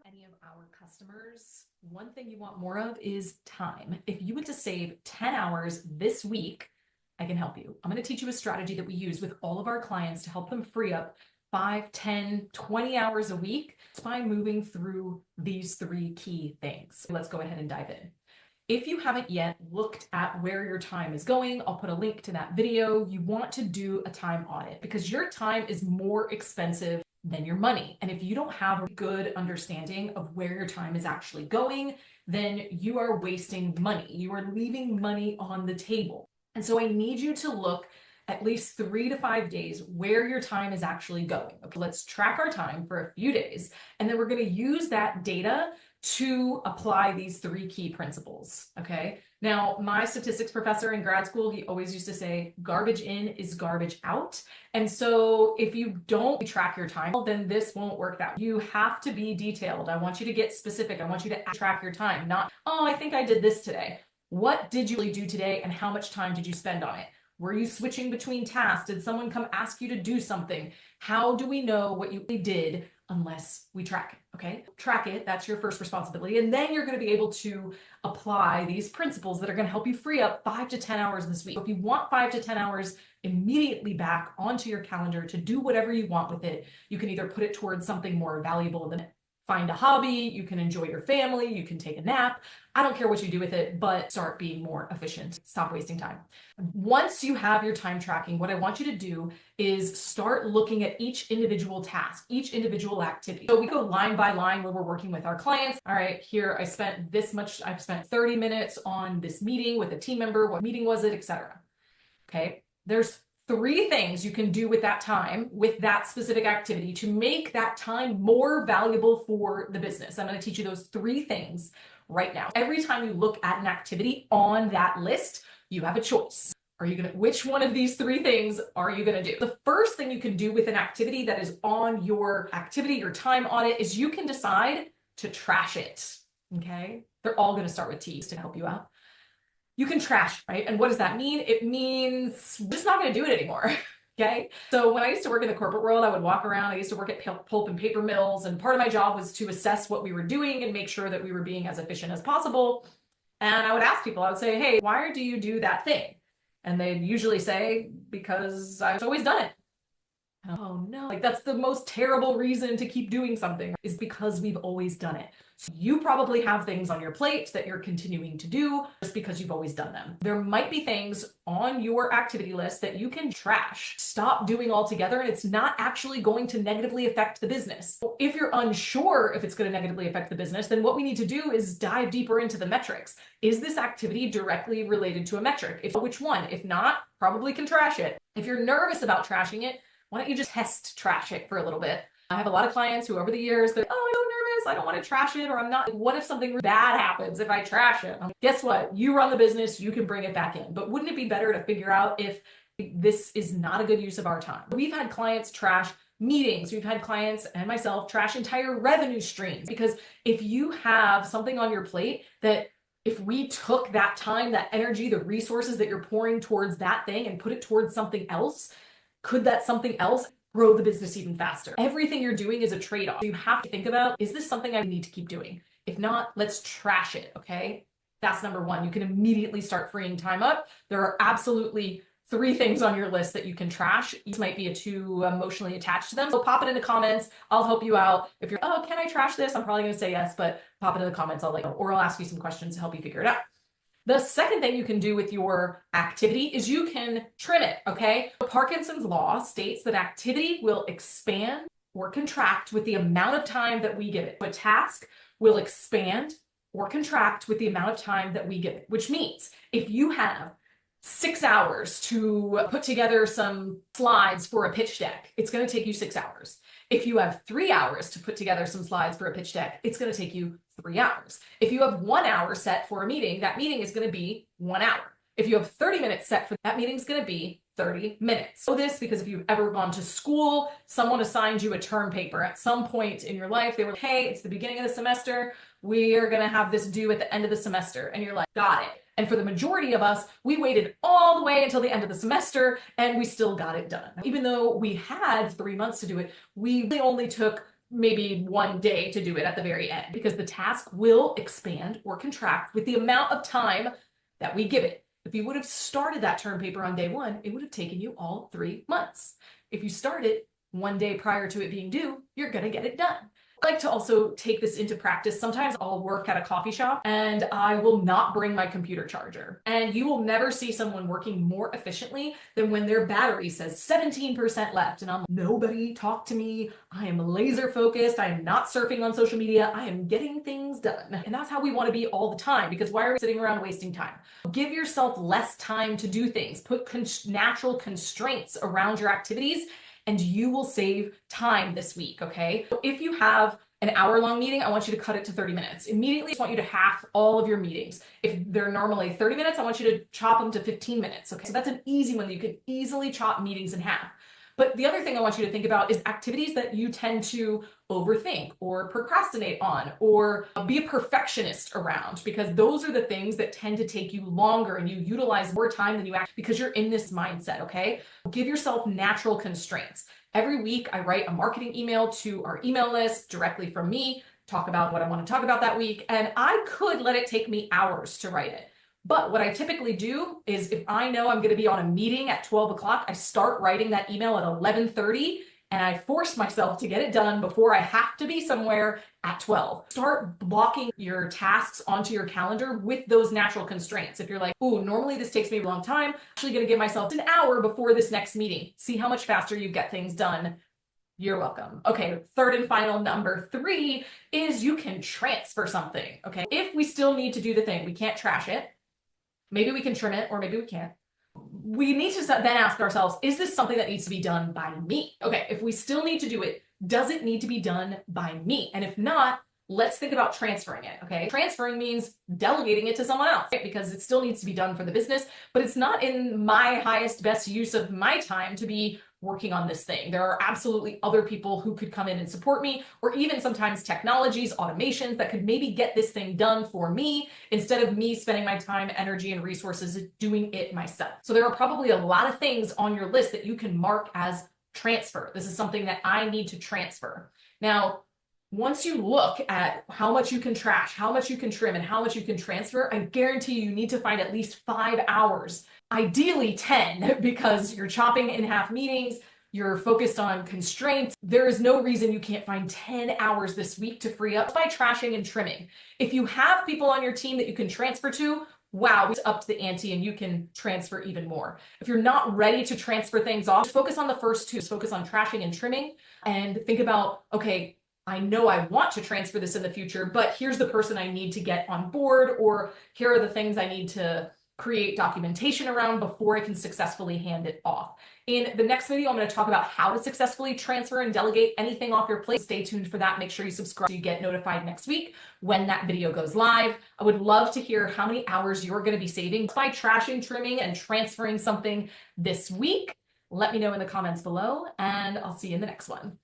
any of our customers, one thing you want more of is time. If you want to save 10 hours this week, I can help you. I'm going to teach you a strategy that we use with all of our clients to help them free up 5, 10, 20 hours a week by moving through these 3 key things. Let's go ahead and dive in. If you haven't yet looked at where your time is going, I'll put a link to that video. You want to do a time audit because your time is more expensive than your money. And if you don't have a good understanding of where your time is actually going, then you are wasting money. You are leaving money on the table. And so I need you to look at least 3 to 5 days where your time is actually going. Okay, let's track our time for a few days, and then we're going to use that data to apply these 3 key principles. Okay. Now, my statistics professor in grad school, he always used to say, garbage in is garbage out. And so if you don't track your time, then this won't work out. You have to be detailed. I want you to get specific. I want you to track your time, not, oh, I think I did this today. What did you really do today and how much time did you spend on it? Were you switching between tasks? Did someone come ask you to do something? How do we know what you really did unless we track it? Okay, track it. That's your first responsibility. And then you're going to be able to apply these principles that are going to help you free up 5 to 10 hours this week. If you want 5 to 10 hours immediately back onto your calendar to do whatever you want with it, you can either put it towards something more valuable than find a hobby, you can enjoy your family, you can take a nap. I don't care what you do with it, but start being more efficient. Stop wasting time. Once you have your time tracking, what I want you to do is start looking at each individual task, each individual activity. So we go line by line where we're working with our clients. All right, here I spent this much, I've spent 30 minutes on this meeting with a team member. What meeting was it, etc. Okay, there's 3 things you can do with that time, with that specific activity to make that time more valuable for the business. I'm going to teach you those 3 things right now. Every time you look at an activity on that list, you have a choice. Which one of these 3 things are you going to do? The first thing you can do with an activity that is on your activity, your time audit, is you can decide to trash it. Okay. They're all going to start with T's to help you out. You can trash, right? And what does that mean? It means we're just not going to do it anymore. Okay. So when I used to work in the corporate world, I would walk around. I used to work at pulp and paper mills. And part of my job was to assess what we were doing and make sure that we were being as efficient as possible. And I would ask people, I would say, hey, why do you do that thing? And they'd usually say, because I've always done it. Oh no, like that's the most terrible reason to keep doing something, is because we've always done it. So you probably have things on your plate that you're continuing to do just because you've always done them. There might be things on your activity list that you can trash, stop doing altogether, and it's not actually going to negatively affect the business. If you're unsure if it's going to negatively affect the business, then what we need to do is dive deeper into the metrics. Is this activity directly related to a metric? If which one? If not, probably can trash it. If you're nervous about trashing it, why don't you just test trash it for a little bit? I have a lot of clients who over the years, they're, oh, I'm so nervous, I don't want to trash it, or I'm not. What if something bad happens if I trash it? Guess what? You run the business, you can bring it back in. But wouldn't it be better to figure out if this is not a good use of our time? We've had clients trash meetings. We've had clients and myself trash entire revenue streams, because if you have something on your plate that if we took that time, that energy, the resources that you're pouring towards that thing and put it towards something else, could that something else grow the business even faster? Everything you're doing is a trade-off. You have to think about, is this something I need to keep doing? If not, let's trash it, okay? That's number 1. You can immediately start freeing time up. There are absolutely 3 things on your list that you can trash. Each might be too emotionally attached to them. So pop it in the comments. I'll help you out. If you're, oh, can I trash this? I'm probably going to say yes, but pop it in the comments. I'll let you know, or I'll ask you some questions to help you figure it out. The second thing you can do with your activity is you can trim it, okay? Parkinson's law states that activity will expand or contract with the amount of time that we give it. A task will expand or contract with the amount of time that we give it, which means if you have 6 hours to put together some slides for a pitch deck, it's going to take you 6 hours. If you have 3 hours to put together some slides for a pitch deck, it's going to take you 3 hours. If you have 1 hour set for a meeting, that meeting is going to be 1 hour. If you have 30 minutes set for that meeting, is going to be 30 minutes. So this, because if you've ever gone to school, someone assigned you a term paper at some point in your life. They were, hey, it's the beginning of the semester. We are going to have this due at the end of the semester. And you're like, got it. And for the majority of us, we waited all the way until the end of the semester and we still got it done. Even though we had 3 months to do it, we only took maybe one day to do it at the very end, because the task will expand or contract with the amount of time that we give it. If you would have started that term paper on day one, it would have taken you all 3 months. If you start it one day prior to it being due, you're going to get it done. I like to also take this into practice. Sometimes I'll work at a coffee shop and I will not bring my computer charger. And you will never see someone working more efficiently than when their battery says 17% left. And I'm like, nobody talk to me. I am laser focused. I am not surfing on social media. I am getting things done. And that's how we want to be all the time, because why are we sitting around wasting time? Give yourself less time to do things. Put natural constraints around your activities, and you will save time this week, okay? If you have an hour-long meeting, I want you to cut it to 30 minutes. Immediately, I just want you to half all of your meetings. If they're normally 30 minutes, I want you to chop them to 15 minutes, okay? So that's an easy one that you can easily chop meetings in half. But the other thing I want you to think about is activities that you tend to overthink or procrastinate on or be a perfectionist around, because those are the things that tend to take you longer and you utilize more time than you act, because you're in this mindset, okay? Give yourself natural constraints. Every week I write a marketing email to our email list directly from me, talk about what I want to talk about that week, and I could let it take me hours to write it. But what I typically do is, if I know I'm going to be on a meeting at 12 o'clock, I start writing that email at 11:30, and I force myself to get it done before I have to be somewhere at 12. Start blocking your tasks onto your calendar with those natural constraints. If you're like, oh, normally this takes me a long time, I'm actually going to give myself an hour before this next meeting. See how much faster you get things done. You're welcome. Okay, third and final, number 3 is you can transfer something. Okay, if we still need to do the thing, we can't trash it. Maybe we can trim it, or maybe we can't. We need to then ask ourselves, is this something that needs to be done by me? Okay, if we still need to do it, does it need to be done by me? And if not, let's think about transferring it, okay? Transferring means delegating it to someone else, right? Because it still needs to be done for the business, but it's not in my highest, best use of my time to be working on this thing. There are absolutely other people who could come in and support me, or even sometimes technologies, automations that could maybe get this thing done for me instead of me spending my time, energy, and resources doing it myself. So there are probably a lot of things on your list that you can mark as transfer. This is something that I need to transfer. Now, once you look at how much you can trash, how much you can trim, and how much you can transfer, I guarantee you need to find at least 5 hours, ideally 10, because you're chopping in half meetings, you're focused on constraints. There is no reason you can't find 10 hours this week to free up by trashing and trimming. If you have people on your team that you can transfer to, wow, it's up to the ante and you can transfer even more. If you're not ready to transfer things off, focus on the first 2. Focus on trashing and trimming, and think about, okay, I know I want to transfer this in the future, but here's the person I need to get on board, or here are the things I need to create documentation around before I can successfully hand it off. In the next video, I'm going to talk about how to successfully transfer and delegate anything off your plate. Stay tuned for that. Make sure you subscribe so you get notified next week when that video goes live. I would love to hear how many hours you're going to be saving by trashing, trimming, and transferring something this week. Let me know in the comments below, and I'll see you in the next one.